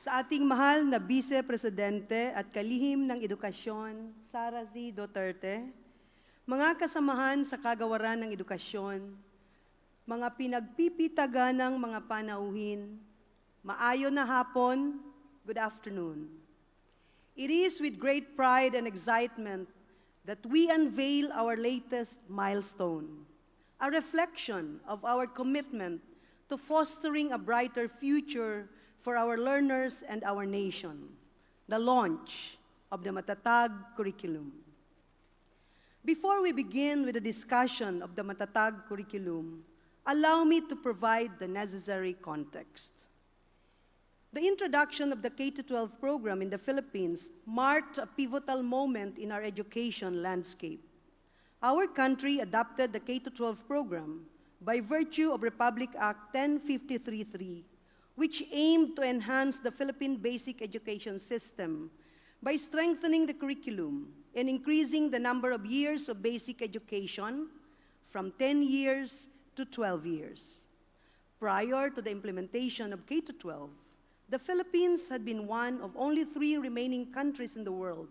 sa ating mahal na Vice Presidente at kalihim ng edukasyon, Sara Z. Duterte, mga kasamahan sa kagawaran ng edukasyon, mga pinagpipitaganang mga panauhin, maayo na hapon, good afternoon. It is with great pride and excitement that we unveil our latest milestone, a reflection of our commitment to fostering a brighter future for our learners and our nation, the launch of the MATATAG Curriculum. Before we begin with the discussion of the MATATAG Curriculum, allow me to provide the necessary context. The introduction of the K-12 program in the Philippines marked a pivotal moment in our education landscape. Our country adopted the K-12 program by virtue of Republic Act 1053-3, which aimed to enhance the Philippine basic education system by strengthening the curriculum and increasing the number of years of basic education from 10 years to 12 years. Prior to the implementation of K-12, the Philippines had been one of only 3 remaining countries in the world,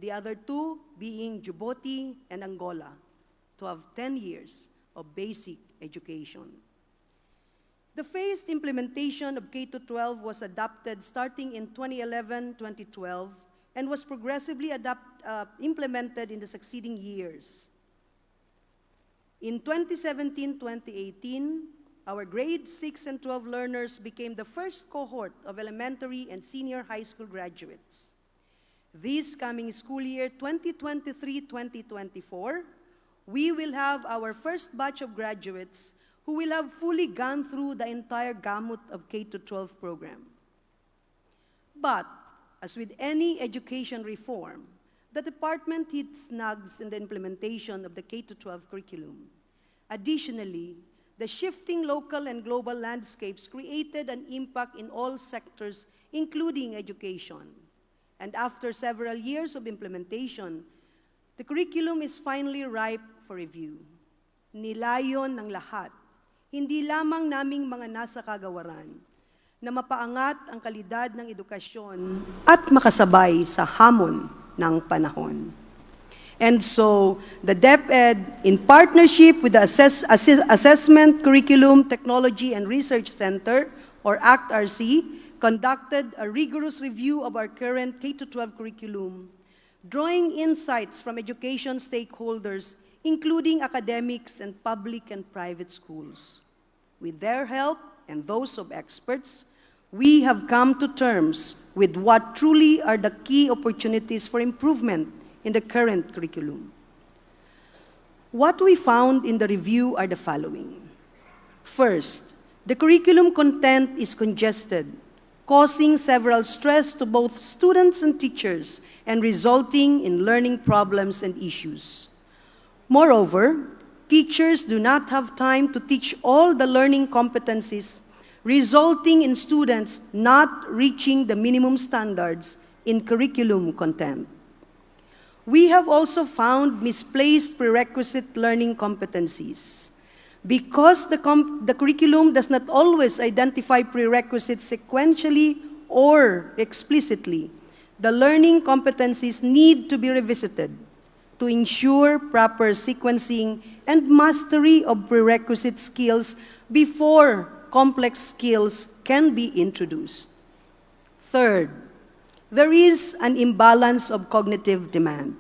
the other 2 being Djibouti and Angola, to have 10 years of basic education. The phased implementation of K-12 was adopted starting in 2011-2012 and was progressively implemented in the succeeding years. In 2017-2018, our grade 6 and 12 learners became the first cohort of elementary and senior high school graduates. This coming school year, 2023-2024, we will have our first batch of graduates who will have fully gone through the entire gamut of K-12 program. But, as with any education reform, the department hit snags in the implementation of the K-12 curriculum. Additionally, the shifting local and global landscapes created an impact in all sectors, including education. And after several years of implementation, the curriculum is finally ripe for review. Nilayon ng lahat, hindi lamang naming mga nasa kagawaran, na mapaangat ang kalidad ng edukasyon at makasabay sa hamon ng panahon. And so, the Deped, in partnership with the Assessment, Curriculum, Technology, and Research Center, or ACT-RC, conducted a rigorous review of our current K-12 curriculum, drawing insights from education stakeholders, including academics and public and private schools. With their help and those of experts, we have come to terms with what truly are the key opportunities for improvement in the current curriculum. What we found in the review are the following. First, the curriculum content is congested, causing several stress to both students and teachers and resulting in learning problems and issues. Moreover, teachers do not have time to teach all the learning competencies, resulting in students not reaching the minimum standards in curriculum content. We have also found misplaced prerequisite learning competencies. Because the curriculum does not always identify prerequisites sequentially or explicitly, the learning competencies need to be revisited to ensure proper sequencing and mastery of prerequisite skills before complex skills can be introduced. Third, there is an imbalance of cognitive demand.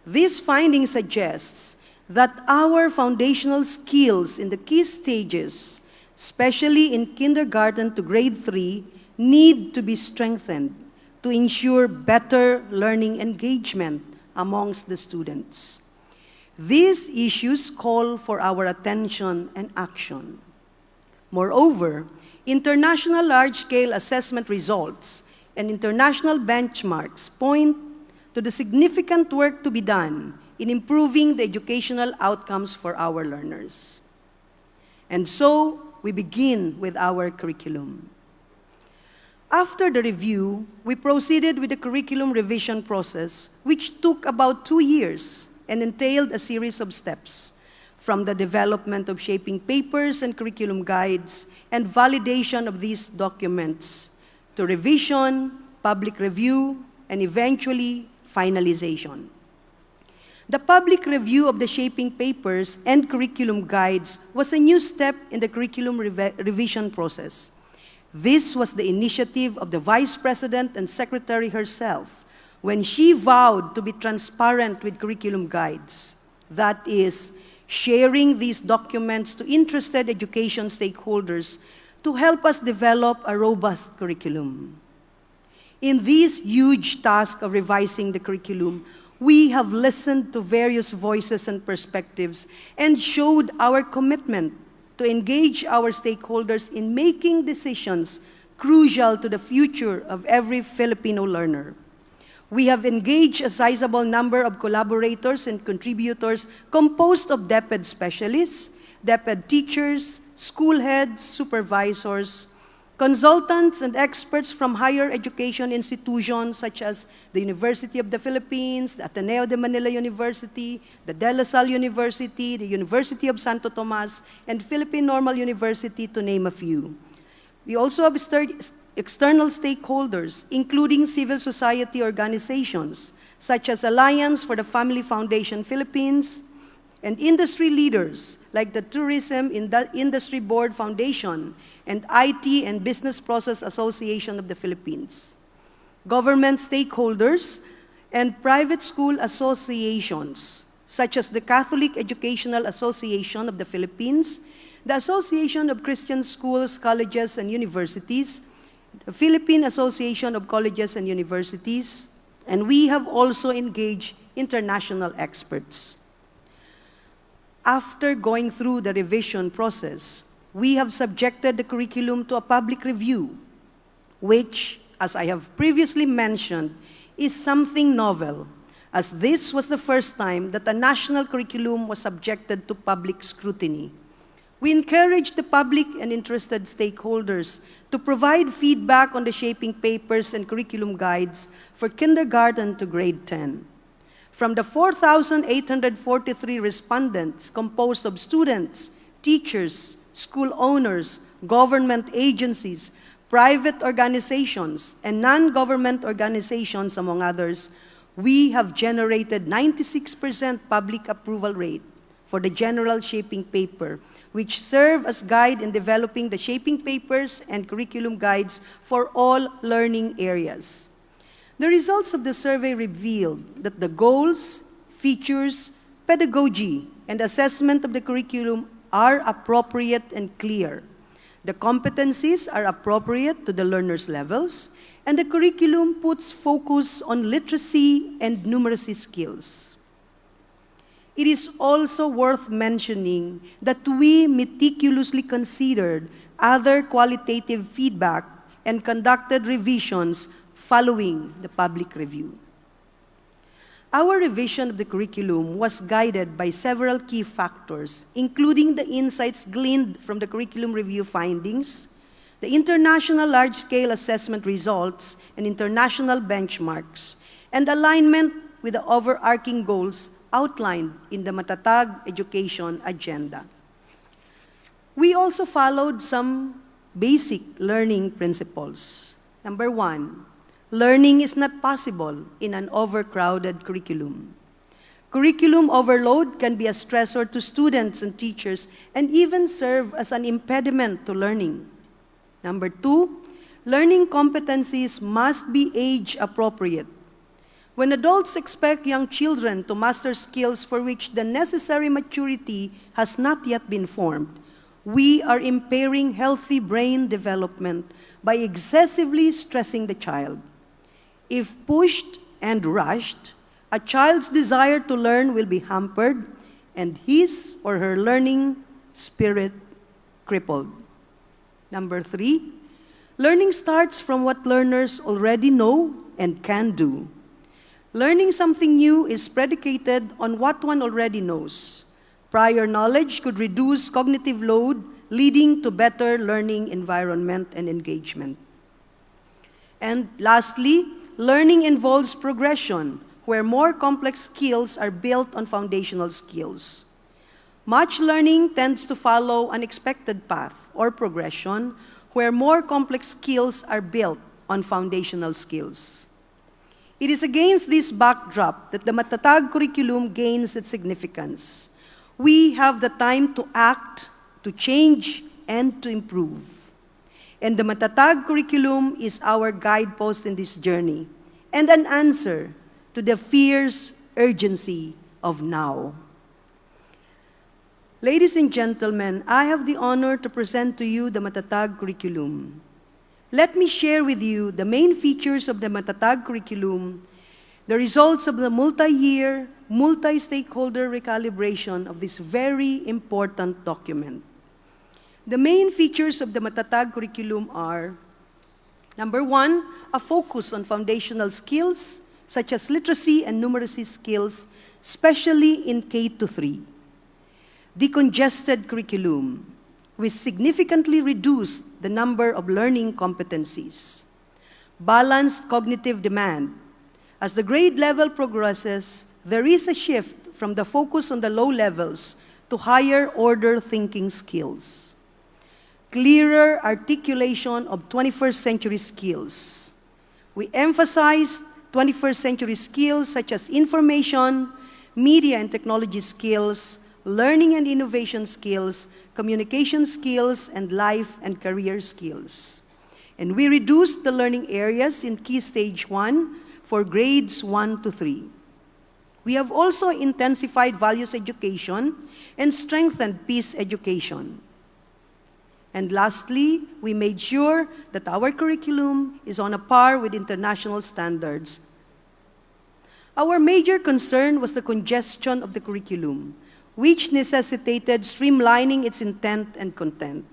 This finding suggests that our foundational skills in the key stages, especially in kindergarten to grade 3, need to be strengthened to ensure better learning engagement amongst the students. These issues call for our attention and action. Moreover, international large-scale assessment results and international benchmarks point to the significant work to be done in improving the educational outcomes for our learners. And so, we begin with our curriculum. After the review, we proceeded with the curriculum revision process, which took about 2 years and entailed a series of steps, from the development of shaping papers and curriculum guides and validation of these documents, to revision, public review, and eventually finalization. The public review of the shaping papers and curriculum guides was a new step in the curriculum revision process. This was the initiative of the Vice President and Secretary herself when she vowed to be transparent with curriculum guides. That is, sharing these documents to interested education stakeholders to help us develop a robust curriculum. In this huge task of revising the curriculum, we have listened to various voices and perspectives and showed our commitment to engage our stakeholders in making decisions crucial to the future of every Filipino learner. We have engaged a sizable number of collaborators and contributors composed of Deped specialists, Deped teachers, school heads, supervisors, consultants, and experts from higher education institutions such as the University of the Philippines, the Ateneo de Manila University, the De La Salle University, the University of Santo Tomas, and Philippine Normal University, to name a few. We also have external stakeholders, including civil society organizations, such as Alliance for the Family Foundation Philippines, and industry leaders, like the Tourism Industry Board Foundation and IT and Business Process Association of the Philippines. Government stakeholders and private school associations, such as the Catholic Educational Association of the Philippines, the Association of Christian Schools, Colleges, and Universities, the Philippine Association of Colleges and Universities, and we have also engaged international experts. After going through the revision process, we have subjected the curriculum to a public review, which, as I have previously mentioned, is something novel, as this was the first time that a national curriculum was subjected to public scrutiny. We encouraged the public and interested stakeholders to provide feedback on the shaping papers and curriculum guides for kindergarten to grade 10. From the 4,843 respondents composed of students, teachers, school owners, government agencies, private organizations, and non-government organizations, among others, we have generated 96% public approval rate for the general shaping paper, which serve as guide in developing the shaping papers and curriculum guides for all learning areas. The results of the survey revealed that the goals, features, pedagogy, and assessment of the curriculum are appropriate and clear. The competencies are appropriate to the learners' levels, and the curriculum puts focus on literacy and numeracy skills. It is also worth mentioning that we meticulously considered other qualitative feedback and conducted revisions following the public review. Our revision of the curriculum was guided by several key factors, including the insights gleaned from the curriculum review findings, the international large-scale assessment results and international benchmarks, and alignment with the overarching goals outlined in the MATATAG education agenda. We also followed some basic learning principles. Number one, learning is not possible in an overcrowded curriculum. Curriculum overload can be a stressor to students and teachers and even serve as an impediment to learning. Number two, learning competencies must be age appropriate. When adults expect young children to master skills for which the necessary maturity has not yet been formed, we are impairing healthy brain development by excessively stressing the child. If pushed and rushed, a child's desire to learn will be hampered and his or her learning spirit crippled. Number three, learning starts from what learners already know and can do. Learning something new is predicated on what one already knows. Prior knowledge could reduce cognitive load, leading to better learning environment and engagement. And lastly, learning involves progression, where more complex skills are built on foundational skills. Much learning tends to follow an expected path or progression, where more complex skills are built on foundational skills. It is against this backdrop that the MATATAG curriculum gains its significance. We have the time to act, to change, and to improve. And the MATATAG curriculum is our guidepost in this journey and an answer to the fierce urgency of now. Ladies and gentlemen, I have the honor to present to you the MATATAG curriculum. Let me share with you the main features of the MATATAG curriculum, the results of the multi-year, multi-stakeholder recalibration of this very important document. The main features of the MATATAG curriculum are, number one, a focus on foundational skills, such as literacy and numeracy skills, especially in K-3. The congested curriculum, which significantly reduced the number of learning competencies. Balanced cognitive demand. As the grade level progresses, there is a shift from the focus on the low levels to higher order thinking skills. Clearer articulation of 21st century skills. We emphasized 21st century skills such as information, media and technology skills, learning and innovation skills, communication skills, and life and career skills. And we reduced the learning areas in Key Stage 1 for grades 1 to 3. We have also intensified values education and strengthened peace education. And lastly, we made sure that our curriculum is on a par with international standards. Our major concern was the congestion of the curriculum, which necessitated streamlining its intent and content.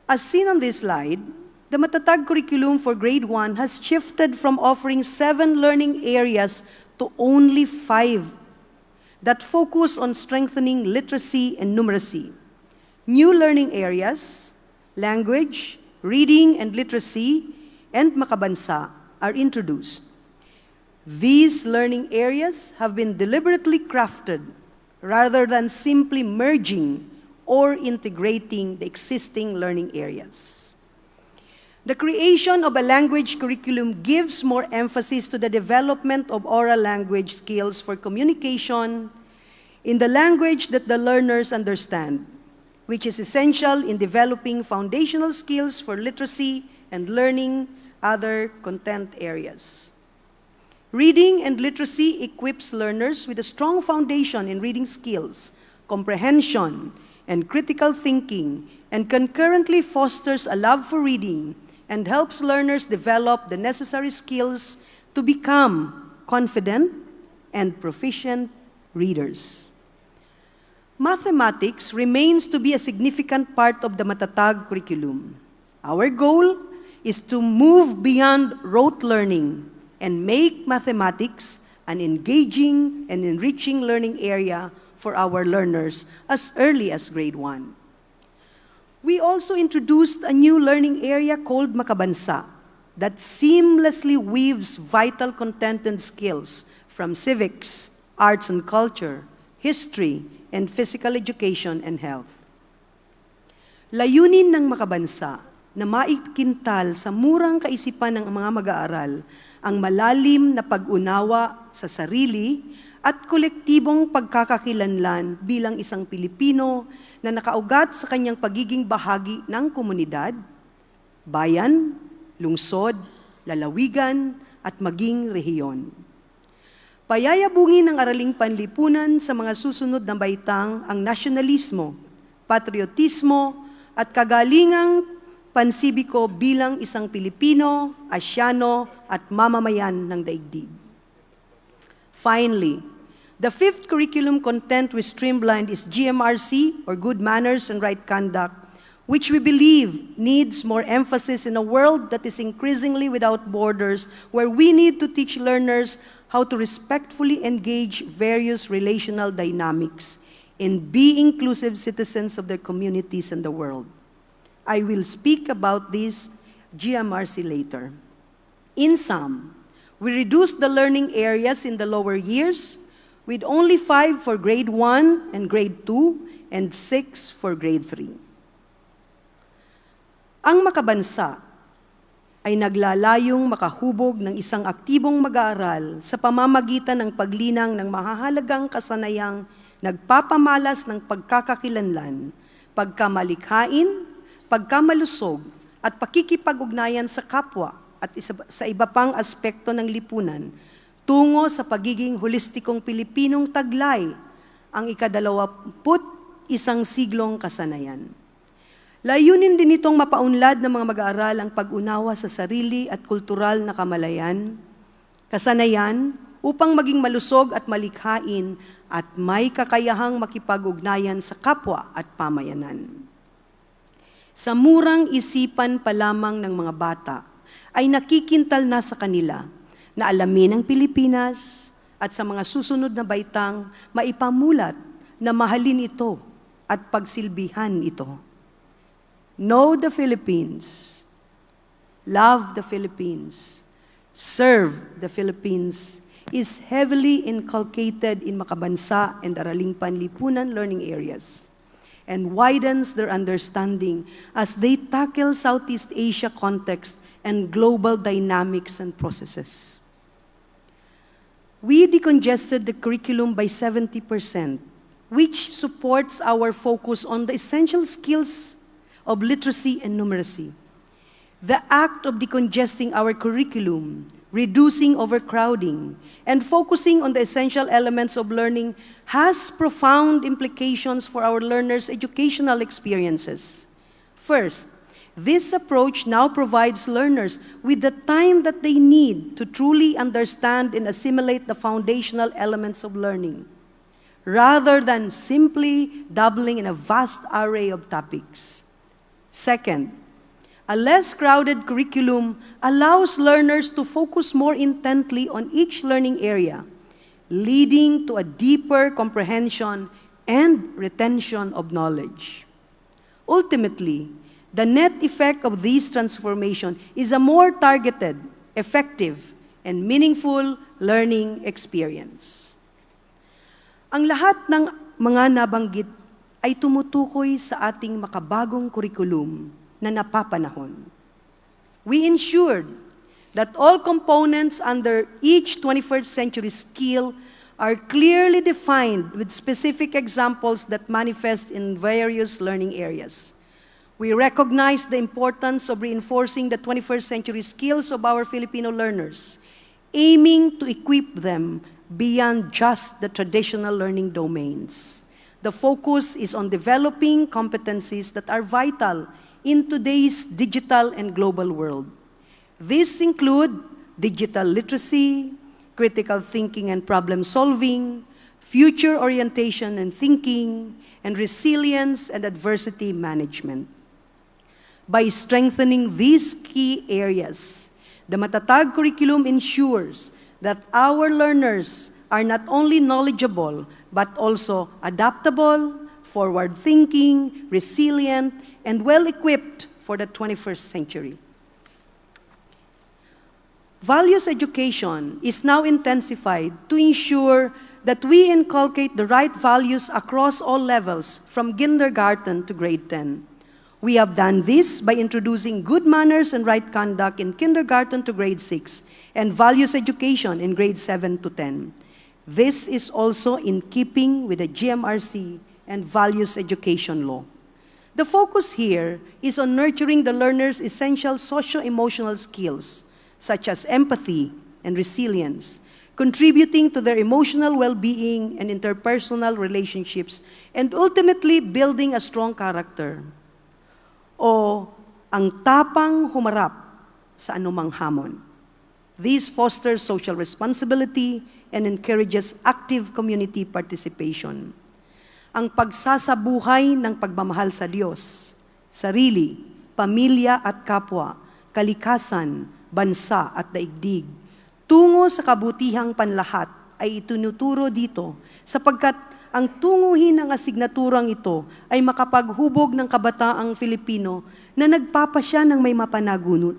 As seen on this slide, the MATATAG curriculum for grade 1 has shifted from offering 7 learning areas to only 5 that focus on strengthening literacy and numeracy. New learning areas, language, reading and literacy, and makabansa are introduced. These learning areas have been deliberately crafted rather than simply merging or integrating the existing learning areas. The creation of a language curriculum gives more emphasis to the development of oral language skills for communication in the language that the learners understand, which is essential in developing foundational skills for literacy and learning other content areas. Reading and literacy equips learners with a strong foundation in reading skills, comprehension, and critical thinking, and concurrently fosters a love for reading and helps learners develop the necessary skills to become confident and proficient readers. Mathematics remains to be a significant part of the MATATAG curriculum. Our goal is to move beyond rote learning and make mathematics an engaging and enriching learning area for our learners as early as grade 1. We also introduced a new learning area called Makabansa that seamlessly weaves vital content and skills from civics, arts and culture, history, and physical education and health. Layunin ng Makabansa na maikintal sa murang kaisipan ng mga mag-aaral ang malalim na pag-unawa sa sarili at kolektibong pagkakakilanlan bilang isang Pilipino na nakaugat sa kanyang pagiging bahagi ng komunidad, bayan, lungsod, lalawigan, at maging rehiyon. Payayabungin ng araling panlipunan sa mga susunod na baitang ang nasyonalismo, patriotismo, at kagalingang pansibiko bilang isang Pilipino, Asyano, at mamamayan ng daigdig. Finally, the 5th curriculum content we streamlined is GMRC, or Good Manners and Right Conduct, which we believe needs more emphasis in a world that is increasingly without borders, where we need to teach learners how to respectfully engage various relational dynamics and be inclusive citizens of their communities and the world. I will speak about this GMRC later. In sum, we reduced the learning areas in the lower years with only 5 for grade 1 and grade 2 and 6 for grade 3. Ang Makabansa ay naglalayong makahubog ng isang aktibong mag-aaral sa pamamagitan ng paglinang ng mahahalagang kasanayang nagpapamalas ng pagkakakilanlan, pagkamalikhain, pagkamalusog, at pakikipag-ugnayan sa kapwa at sa iba pang aspekto ng lipunan tungo sa pagiging holistikong Pilipinong taglay ang ika-21 siglong kasanayan. Layunin din itong mapaunlad ng mga mag-aaral ang pag-unawa sa sarili at kultural na kamalayan, kasanayan, upang maging malusog at malikhain at may kakayahang makipag-ugnayan sa kapwa at pamayanan. Sa murang isipan pa lamang ng mga bata, ay nakikintal na sa kanila na alamin ang Pilipinas at sa mga susunod na baitang maipamulat na mahalin ito at pagsilbihan ito. Know the Philippines, love the Philippines, serve the Philippines is heavily inculcated in makabansa and araling panlipunan learning areas and widens their understanding as they tackle Southeast Asia context and global dynamics and processes. We decongested the curriculum by 70%, which supports our focus on the essential skills of literacy and numeracy. The act of decongesting our curriculum, reducing overcrowding, and focusing on the essential elements of learning has profound implications for our learners' educational experiences. First, this approach now provides learners with the time that they need to truly understand and assimilate the foundational elements of learning, rather than simply dabbling in a vast array of topics. Second, a less crowded curriculum allows learners to focus more intently on each learning area, leading to a deeper comprehension and retention of knowledge. Ultimately, the net effect of this transformation is a more targeted, effective, and meaningful learning experience. Ang lahat ng mga nabanggit ay tumutukoy sa ating makabagong kurikulum na napapanahon. We ensured that all components under each 21st century skill are clearly defined with specific examples that manifest in various learning areas. We recognize the importance of reinforcing the 21st century skills of our Filipino learners, aiming to equip them beyond just the traditional learning domains. The focus is on developing competencies that are vital in today's digital and global world. These include digital literacy, critical thinking and problem solving, future orientation and thinking, and resilience and adversity management. By strengthening these key areas, the MATATAG curriculum ensures that our learners are not only knowledgeable, but also adaptable, forward-thinking, resilient, and well-equipped for the 21st century. Values education is now intensified to ensure that we inculcate the right values across all levels, from kindergarten to grade 10. We have done this by introducing good manners and right conduct in kindergarten to grade 6, and values education in grade 7 to 10. This is also in keeping with the GMRC and values education law. The focus here is on nurturing the learner's essential socio-emotional skills, such as empathy and resilience, contributing to their emotional well-being and interpersonal relationships, and ultimately building a strong character. O ang tapang humarap sa anumang hamon. This fosters social responsibility and encourages active community participation. Ang pagsasabuhay ng pagmamahal sa Diyos, sarili, pamilya at kapwa, kalikasan, bansa at daigdig, tungo sa kabutihang panlahat ay itinuturo dito sapagkat ang tunguhin ng asignaturang ito ay makapaghubog ng kabataang Filipino na nagpapasya ng may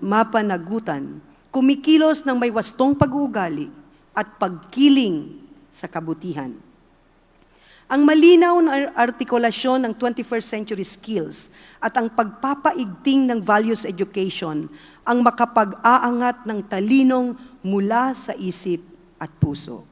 mapanagutan, kumikilos ng may wastong pag-uugali at pagkiling sa kabutihan. Ang malinaw na artikulasyon ng 21st century skills at ang pagpapaigting ng values education ang makapag-aangat ng talinong mula sa isip at puso.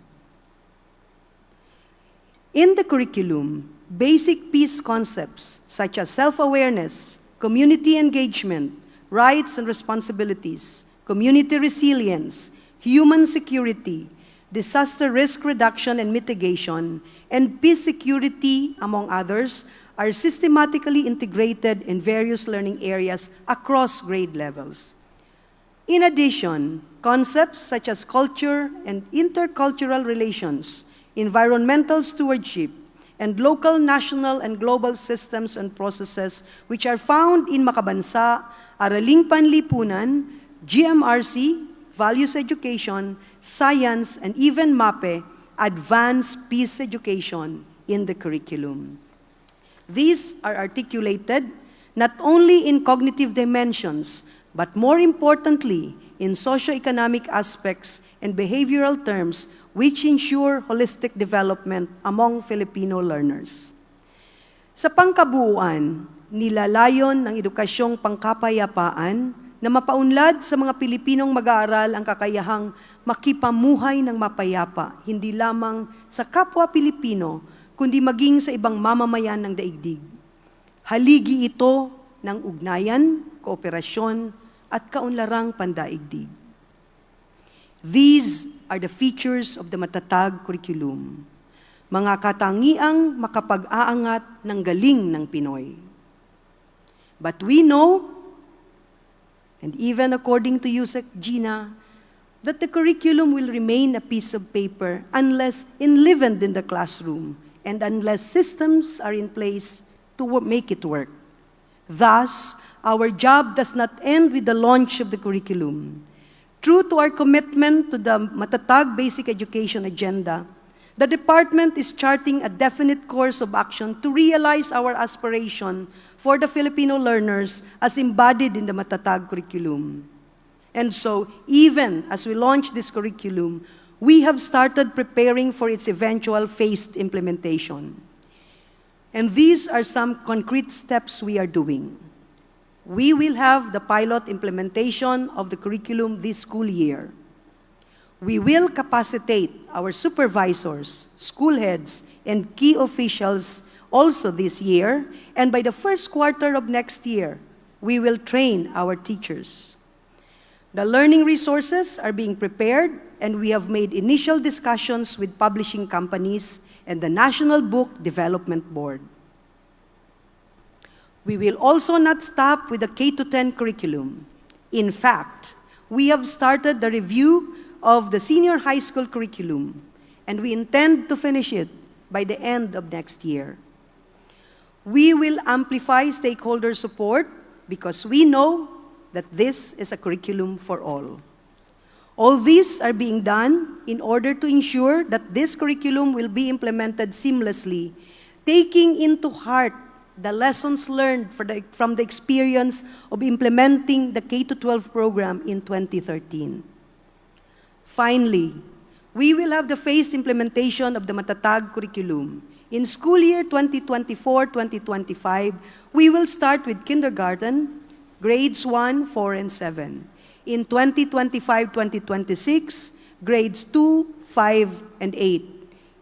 In the curriculum, basic peace concepts such as self-awareness, community engagement, rights and responsibilities, community resilience, human security, disaster risk reduction and mitigation, and peace security, among others, are systematically integrated in various learning areas across grade levels. In addition, concepts such as culture and intercultural relations, environmental stewardship, and local, national, and global systems and processes which are found in Makabansa, Araling Panlipunan, GMRC, Values Education, Science, and even MAPE, Advanced Peace Education in the curriculum. These are articulated not only in cognitive dimensions, but more importantly, in socioeconomic aspects and behavioral terms which ensure holistic development among Filipino learners. Sa pangkabuuan, nilalayon ng edukasyong pangkapayapaan na mapaunlad sa mga Pilipinong mag-aaral ang kakayahang makipamuhay ng mapayapa, hindi lamang sa kapwa Pilipino, kundi maging sa ibang mamamayan ng daigdig. Haligi ito ng ugnayan, kooperasyon, at kaunlarang pandaigdig. These are the features of the MATATAG Curriculum, mga katangiang makapag-aangat ng galing ng Pinoy. But we know, and even according to Yusek Gina, that the curriculum will remain a piece of paper unless enlivened in the classroom and unless systems are in place to make it work. Thus, our job does not end with the launch of the curriculum. True to our commitment to the MATATAG Basic Education Agenda, the department is charting a definite course of action to realize our aspiration for the Filipino learners as embodied in the MATATAG curriculum. And so, even as we launch this curriculum, we have started preparing for its eventual phased implementation. And these are some concrete steps we are doing. We will have the pilot implementation of the curriculum this school year. We will capacitate our supervisors, school heads, and key officials also this year, and by the first quarter of next year, we will train our teachers. The learning resources are being prepared, and we have made initial discussions with publishing companies and the National Book Development Board. We will also not stop with the K-10 curriculum. In fact, we have started the review of the senior high school curriculum, and we intend to finish it by the end of next year. We will amplify stakeholder support because we know that this is a curriculum for all. All these are being done in order to ensure that this curriculum will be implemented seamlessly, taking into heart the lessons learned from the experience of implementing the K-12 program in 2013. Finally, we will have the phased implementation of the MATATAG curriculum. In school year 2024-2025, we will start with kindergarten, grades 1, 4, and 7. In 2025-2026, grades 2, 5, and 8.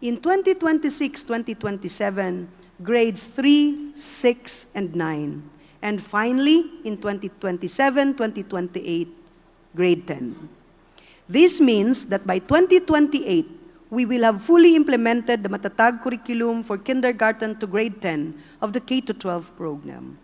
In 2026-2027, grades 3, 6, and 9. And finally, in 2027-2028, grade 10. This means that by 2028, we will have fully implemented the MATATAG curriculum for kindergarten to grade 10 of the K-12 program.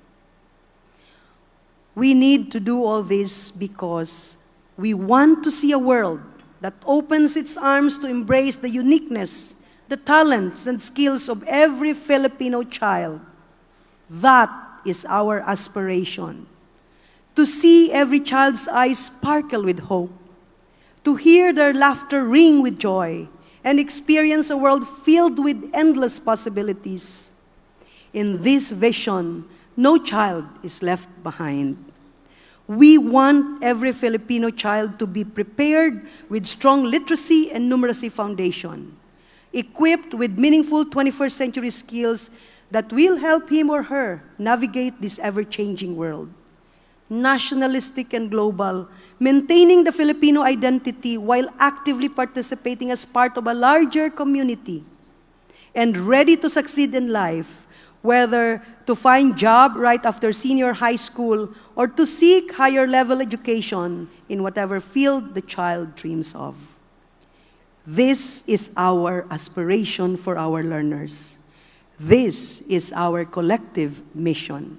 We need to do all this because we want to see a world that opens its arms to embrace the uniqueness, the talents, and skills of every Filipino child. That is our aspiration. To see every child's eyes sparkle with hope, to hear their laughter ring with joy, and experience a world filled with endless possibilities. In this vision, no child is left behind. We want every Filipino child to be prepared with strong literacy and numeracy foundation. equipped with meaningful 21st century skills that will help him or her navigate this ever-changing world. Nationalistic and global, maintaining the Filipino identity while actively participating as part of a larger community, and ready to succeed in life, whether to find job right after senior high school or to seek higher level education in whatever field the child dreams of. This is our aspiration for our learners. This is our collective mission.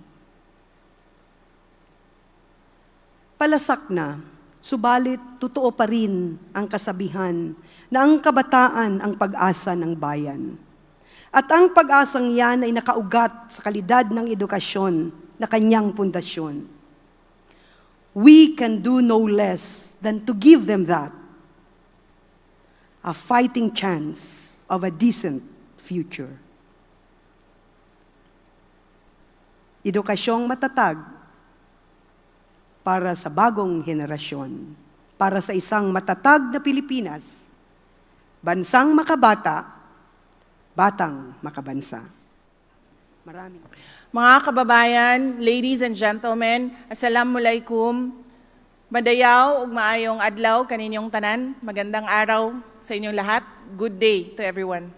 Palasak na, subalit totoo pa rin ang kasabihan na ang kabataan ang pag-asa ng bayan. At ang pag-asang yan ay nakaugat sa kalidad ng edukasyon na kanyang pundasyon. We can do no less than to give them that, a fighting chance of a decent future. Edukasyong matatag para sa bagong henerasyon, para sa isang matatag na Pilipinas, bansang makabata, batang makabansa. Maraming. Mga kababayan, ladies and gentlemen, assalamualaikum. Madayaw ug maayong adlaw kaninyong tanan. Magandang araw sa inyong lahat. Good day to everyone.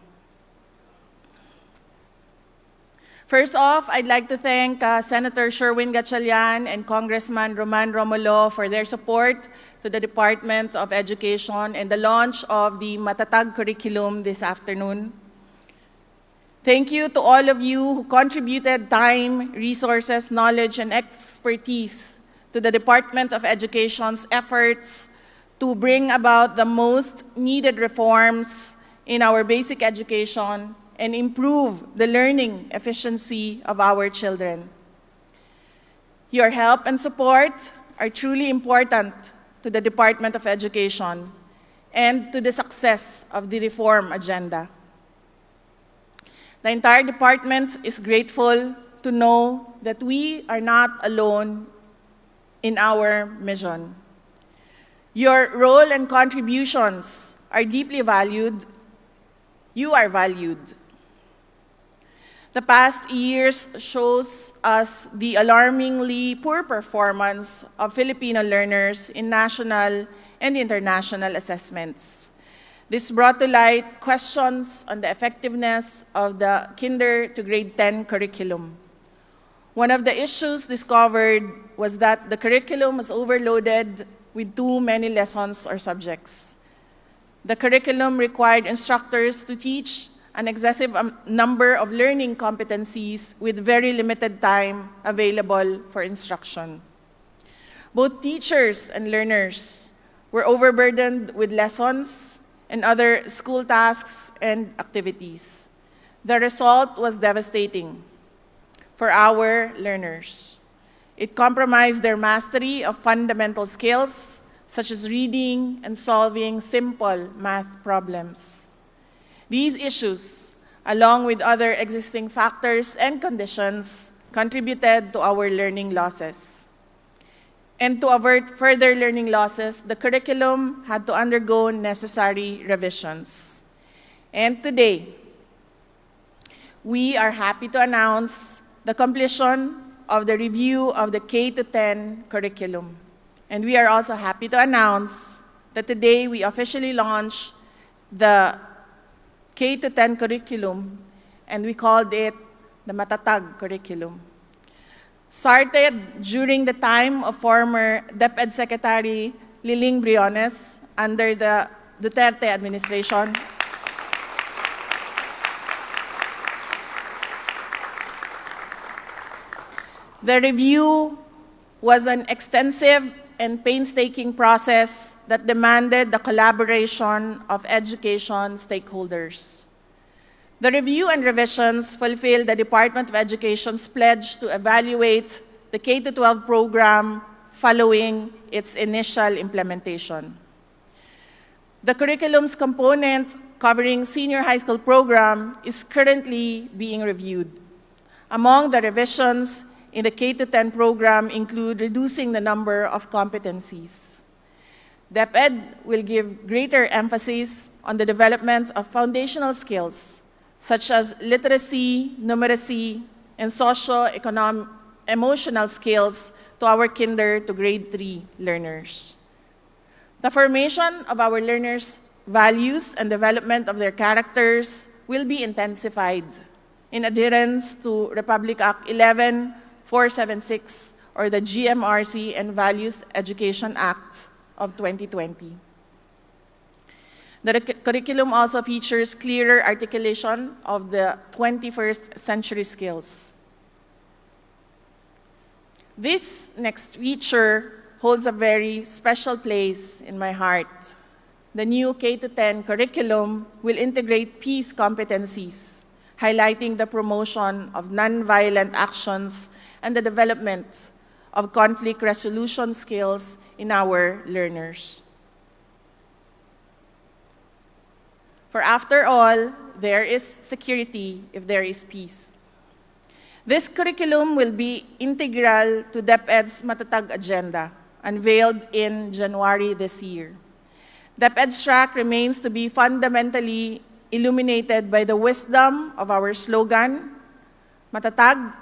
First off, I'd like to thank Senator Sherwin Gatchalian and Congressman Roman Romulo for their support to the Department of Education and the launch of the MATATAG Curriculum this afternoon. Thank you to all of you who contributed time, resources, knowledge, and expertise to the Department of Education's efforts to bring about the most needed reforms in our basic education and improve the learning efficiency of our children. Your help and support are truly important to the Department of Education and to the success of the reform agenda. The entire department is grateful to know that we are not alone in our mission. Your role and contributions are deeply valued. You are valued. The past years shows us the alarmingly poor performance of Filipino learners in national and international assessments. This brought to light questions on the effectiveness of the Kinder to Grade 10 curriculum. One of the issues discovered was that the curriculum was overloaded with too many lessons or subjects. The curriculum required instructors to teach an excessive number of learning competencies with very limited time available for instruction. Both teachers and learners were overburdened with lessons and other school tasks and activities. The result was devastating for our learners. It compromised their mastery of fundamental skills, such as reading and solving simple math problems. These issues, along with other existing factors and conditions, contributed to our learning losses. And to avert further learning losses, the curriculum had to undergo necessary revisions. And today, we are happy to announce the completion of the review of the K-10 curriculum. And we are also happy to announce that today we officially launch the K-10 curriculum, and we called it the MATATAG Curriculum. Started during the time of former Deped'S Secretary Liling Briones under the Duterte administration. The review was an extensive and painstaking process that demanded the collaboration of education stakeholders. The review and revisions fulfill the Department of Education's pledge to evaluate the K-12 program following its initial implementation. The curriculum's component covering senior high school program is currently being reviewed. Among the revisions in the K-10 program include reducing the number of competencies. DepEd will give greater emphasis on the development of foundational skills, such as literacy, numeracy, and socio-emotional skills to our kinder to grade 3 learners. The formation of our learners' values and development of their characters will be intensified in adherence to Republic Act 11476 or the GMRC and Values Education Act of 2020. The curriculum also features clearer articulation of the 21st century skills. This next feature holds a very special place in my heart. The new K-10 curriculum will integrate peace competencies, highlighting the promotion of nonviolent actions and the development of conflict resolution skills in our learners. For after all, there is security if there is peace. This curriculum will be integral to DepEd's MATATAG agenda, unveiled in January this year. DepEd's track remains to be fundamentally illuminated by the wisdom of our slogan, Matatag,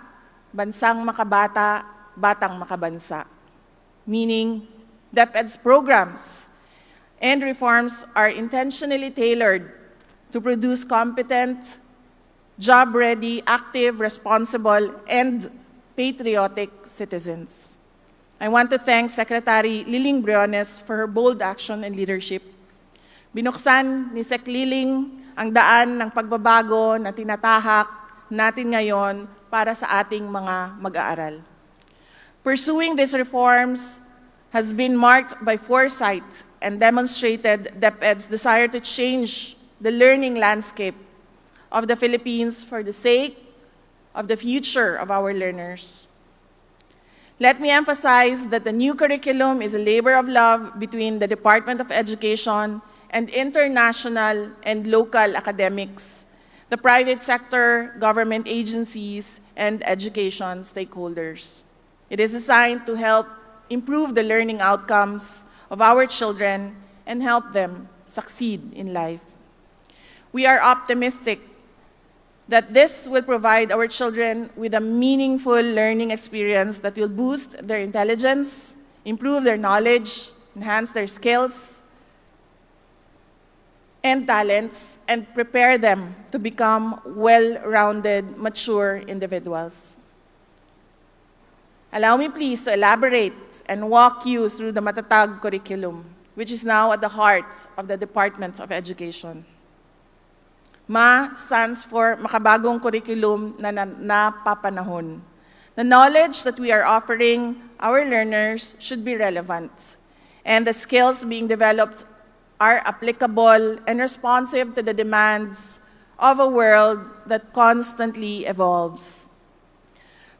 Bansang Makabata, Batang Makabansa, meaning DepEd's programs and reforms are intentionally tailored to produce competent, job-ready, active, responsible, and patriotic citizens. I want to thank Secretary Liling Briones for her bold action and leadership. Binuksan ni Sec Liling ang daan ng pagbabago na tinatahak natin ngayon para sa ating mga mag-aaral. Pursuing these reforms has been marked by foresight and demonstrated DepEd's desire to change the learning landscape of the Philippines for the sake of the future of our learners. Let me emphasize that the new curriculum is a labor of love between the Department of Education and international and local academics, the private sector, government agencies, and education stakeholders. It is designed to help improve the learning outcomes of our children and help them succeed in life. We are optimistic that this will provide our children with a meaningful learning experience that will boost their intelligence, improve their knowledge, enhance their skills and talents, and prepare them to become well-rounded, mature individuals. Allow me please to elaborate and walk you through the MATATAG curriculum, which is now at the heart of the Department of Education. MA stands for Makabagong Curriculum na Napapanahon. The knowledge that we are offering our learners should be relevant, and the skills being developed are applicable and responsive to the demands of a world that constantly evolves.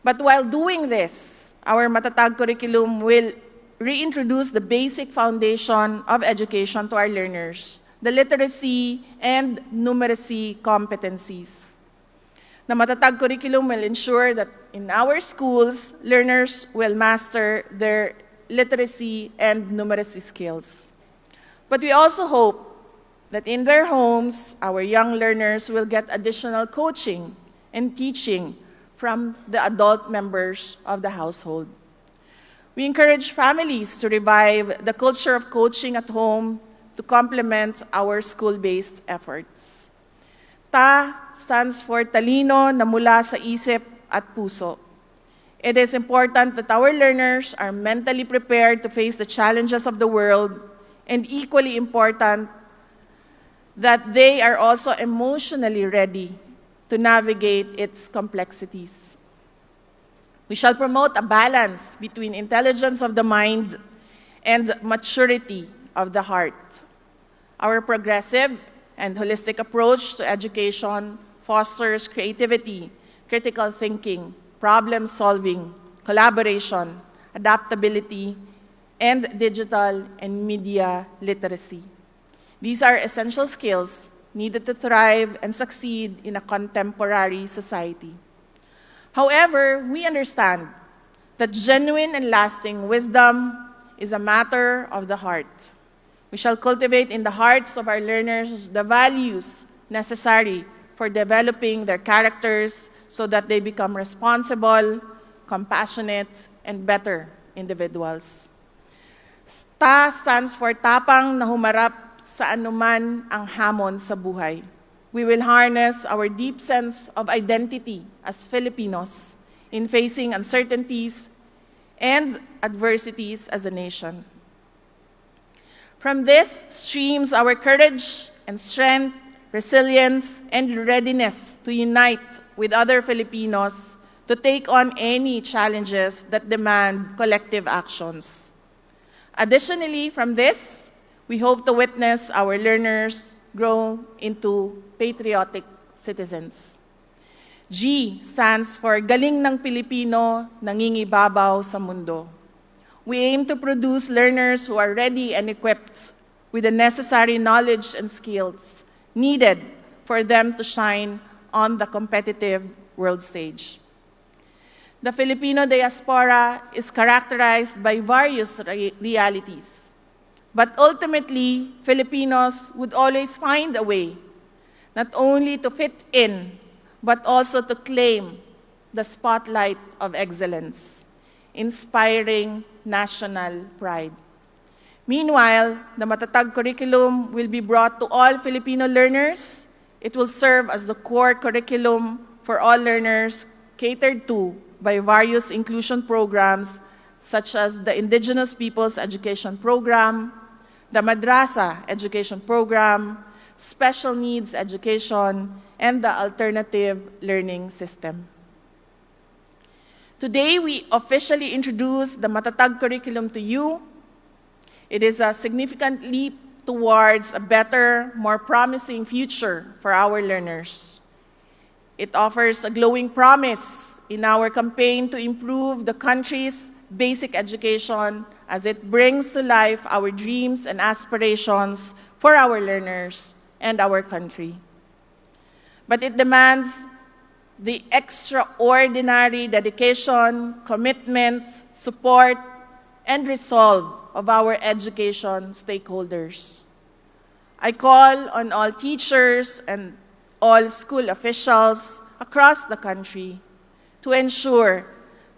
But while doing this, our MATATAG curriculum will reintroduce the basic foundation of education to our learners, the literacy and numeracy competencies. The MATATAG curriculum will ensure that in our schools, learners will master their literacy and numeracy skills. But we also hope that in their homes, our young learners will get additional coaching and teaching from the adult members of the household. We encourage families to revive the culture of coaching at home to complement our school-based efforts. Ta stands for talino na mula sa isip at puso. It is important that our learners are mentally prepared to face the challenges of the world, and equally important that they are also emotionally ready to navigate its complexities. We shall promote a balance between intelligence of the mind and maturity of the heart. Our progressive and holistic approach to education fosters creativity, critical thinking, problem solving, collaboration, adaptability, and digital and media literacy. These are essential skills needed to thrive and succeed in a contemporary society. However, we understand that genuine and lasting wisdom is a matter of the heart. We shall cultivate in the hearts of our learners the values necessary for developing their characters so that they become responsible, compassionate, and better individuals. TA stands for tapang na humarap sa anuman ang hamon sa buhay. We will harness our deep sense of identity as Filipinos in facing uncertainties and adversities as a nation. From this streams our courage and strength, resilience, and readiness to unite with other Filipinos to take on any challenges that demand collective actions. Additionally, from this, we hope to witness our learners grow into patriotic citizens. G stands for Galing ng Pilipino, Nangingibabaw sa Mundo. We aim to produce learners who are ready and equipped with the necessary knowledge and skills needed for them to shine on the competitive world stage. The Filipino diaspora is characterized by various realities. But ultimately, Filipinos would always find a way, not only to fit in, but also to claim the spotlight of excellence, inspiring national pride. Meanwhile, the MATATAG curriculum will be brought to all Filipino learners. It will serve as the core curriculum for all learners catered to by various inclusion programs such as the Indigenous Peoples Education Program, the Madrasa Education Program, Special Needs Education, and the Alternative Learning System. Today, we officially introduce the MATATAG curriculum to you. It is a significant leap towards a better, more promising future for our learners. It offers a glowing promise in our campaign to improve the country's basic education as it brings to life our dreams and aspirations for our learners and our country. But it demands the extraordinary dedication, commitment, support, and resolve of our education stakeholders. I call on all teachers and all school officials across the country to ensure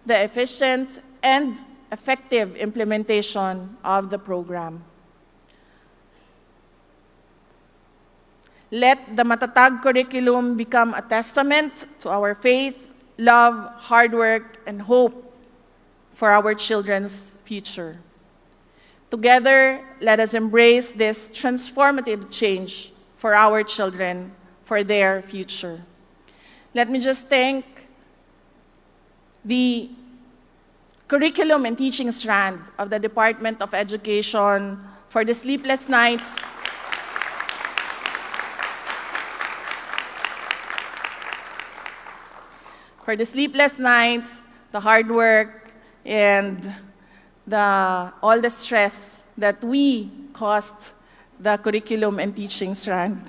the efficient and effective implementation of the program. Let the MATATAG curriculum become a testament to our faith, love, hard work, and hope for our children's future. Together, let us embrace this transformative change for our children, for their future. Let me just thank the curriculum and teaching strand of the Department of Education for the sleepless nights, the hard work, and all the stress that we caused the curriculum and teaching strand.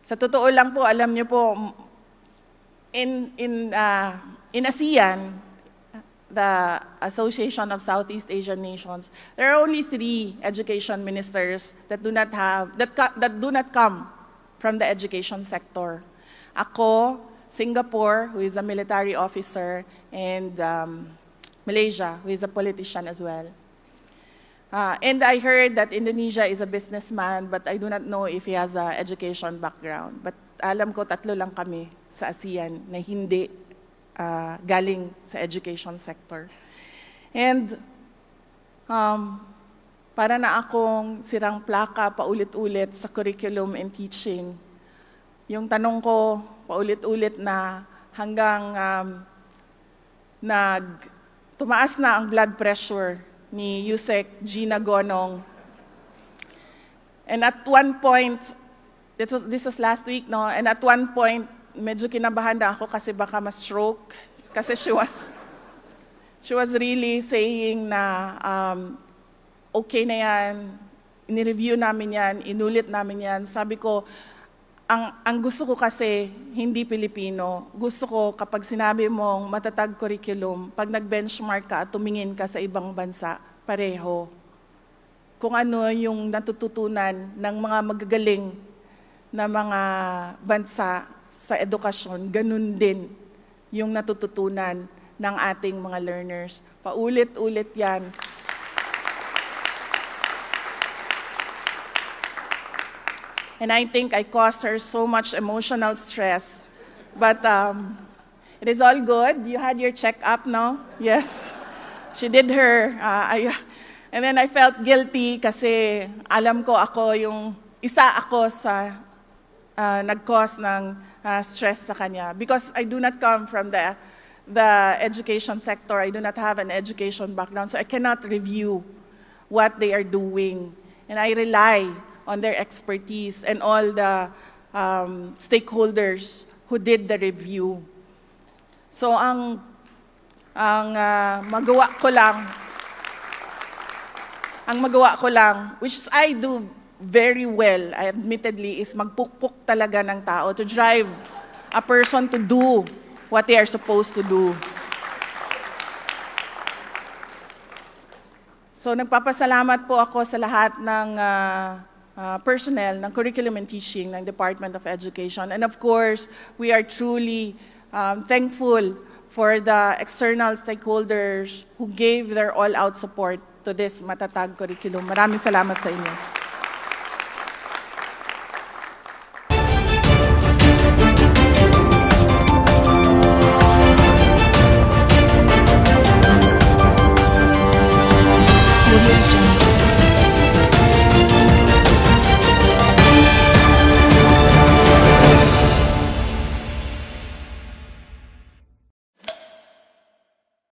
Sa totoo lang po, alam niyo po, in ASEAN, the Association of Southeast Asian Nations, there are only 3 education ministers that do not come from the education sector. Ako, Singapore, who is a military officer, and Malaysia, who is a politician as well. And I heard that Indonesia is a businessman, but I do not know if he has an education background. But alam ko, 3 lang kami sa ASEAN na hindi galing sa education sector. And para na akong sirang plaka paulit-ulit sa curriculum and teaching. Yung tanong ko paulit-ulit na hanggang tumaas na ang blood pressure ni Yusek Gina Gonong. And at one point, this was last week, no? And at one point, medyo kinabahan na ako kasi baka ma-stroke. Kasi she was really saying na okay na yan, inireview namin yan, inulit namin yan. Sabi ko, ang gusto ko kasi hindi Pilipino. Gusto ko kapag sinabi mong MATATAG curriculum, pag nag-benchmark ka at tumingin ka sa ibang bansa, pareho. Kung ano yung natututunan ng mga magagaling na mga bansa sa edukasyon, ganun din yung natututunan ng ating mga learners. Paulit-ulit yan. And I think I caused her so much emotional stress. But it is all good. You had your check-up, no? Yes. She did her. And then I felt guilty kasi alam ko isa ako sa nag-cause ng stress sa kanya. Because I do not come from the education sector. I do not have an education background. So I cannot review what they are doing. And I rely on their expertise and all the stakeholders who did the review. So ang magawa ko lang, which I do very well, admittedly, is magpukpuk talaga ng tao to drive a person to do what they are supposed to do. So nagpapasalamat po ako sa lahat ng personnel ng Curriculum and Teaching ng Department of Education. And of course, we are truly thankful for the external stakeholders who gave their all-out support to this MATATAG curriculum. Maraming salamat sa inyo.